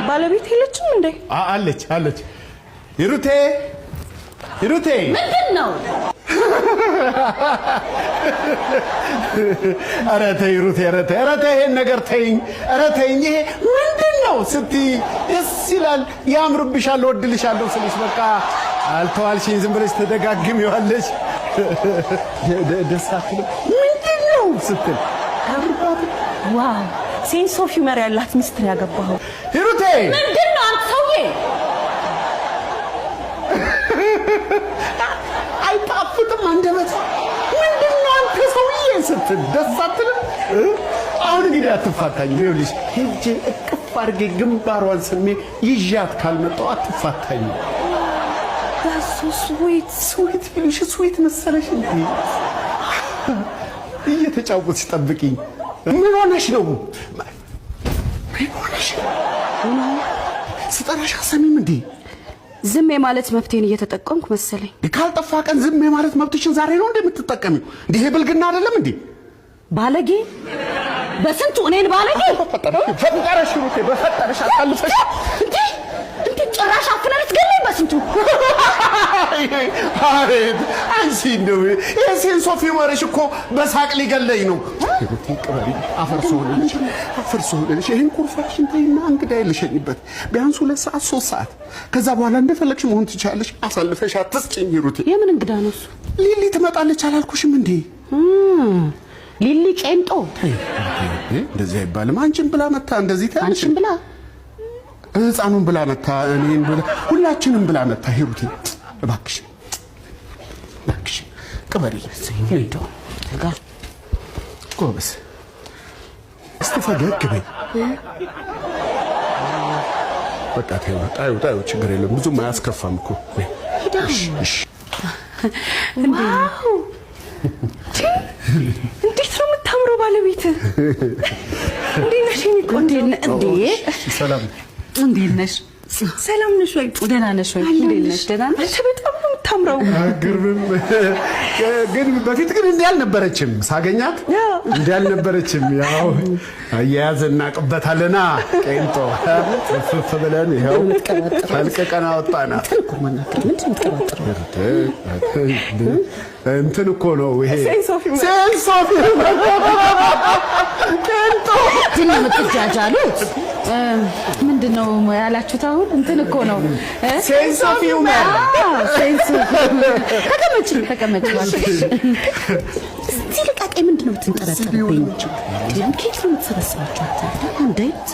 ባለቤት የለችም እንዴ? አለች ሂሩቴ ምንድነው? ኧረ ተይ ሂሩቴ ኧረ ተይ ይሄን ነገር ተይኝ ኧረ ተይኝ ይሄ ምንድነው ስትይ ደስ ይላል ያምርብሻል ወድልሻለሁ ስልሽ በቃ አልተዋልሽኝ ዝም ብለሽ ተደጋግሚዋለሽ ደስ አትልም ምንድነው ስትል ዋው ሴንስ ኦፍ ሂውመር ያላት ሚስት ያገባው ሂሩቴ ምንድነው አንተ ሰውዬ አይጣፍጥም አንደበት ምንድነው አንተ ሰውዬ ስትል ደስ አትልም አሁን እንግዲህ አትፋታኝ ይኸውልሽ ሄጄ እቅፍ አድርጌ ግንባሯን ስሜ ይዣት ካልመጣሁ አትፋታኝ ስዊት ብልሽ ስዊት መሰለሽ እንዴ እየተጫወትሽ ጠብቂኝ ምን ሆነሽ ነው ስጠራሽ አሰሚም እንዴ ዝም የማለት መብቴን እየተጠቀምኩ መሰለኝ ካልጠፋ ቀን ዝም የማለት መብትሽን ዛሬ ነው እንደምትጠቀሚው እንዴ ብልግና አይደለም እንዴ ባለጌ በስንቱ እኔን ባለጌ ፈጠረሽ ሩቴ በፈጠረሽ አጣልፈሽ እንዴ ጭራሽ አፍነረት ገለኝ በስንቱ አሬት አንቺ እንደው የሴንስ ኦፍ ሂውመርሽ እኮ በሳቅ ሊገለኝ ነው ሩቴ ቅበሪ አፈርሶ ሆነልሽ ይሄን ኩርፋሽን ተይና እንግዳ ልሸኝበት ቢያንስ 2 ሰዓት 3 ሰዓት ከዛ በኋላ እንደፈለግሽ መሆን ትቻለሽ አሳልፈሽ አትስጭኝ ሩቴ የምን እንግዳ ነው እሱ ሊሊ ትመጣለች አላልኩሽም እንዴ ሊሊ ቄንጦ እንደዚህ አይባልም አንቺን ብላ መታ እንደዚህ ታንቺ አንቺን ብላ ህፃኑን ብላ መታ እኔን ብላ ሁላችንም ብላ መታ ሂሩቴ እባክሽ ቅበሪ ይሄዶ ተጋ ጎበስ እስቲ ፈገግ በይ በቃ ታዩ ችግር የለም ብዙም አያስከፋም እኮ እሺ ዋው እንዴት ነው የምታምረው ባለቤት እንዴ ነሽ እንዴ ሰላም እንዴት ነሽ ሰላም ነሽ ወይ ደህና ነሽ ወይ እንዴት ነሽ ደህና ነሽ በጣም ነው የምታምረው አግርብም ግን በፊት ግን እንዴ አልነበረችም ሳገኛት እንዴ አልነበረችም ያው አያያዝና ቅበታለና ቄንጦ ፍፍ ብለን ይሄው ፈልቀቀና ወጣና እንትን እኮ ነው ይሄ ሴንስ ኦፍ ቄንጦ ትንምትጃጃሉት ምንድነው ያላችሁት አሁን እንትን እኮ ነው ሴንስ ኦፍ ሂውመር ሴንስ ተቀመጭ ሲልቃቄ ምንድነው የምትንጠረጠረው? ኬክ ነው የምትሰበስባችሁ አንተ እንዴት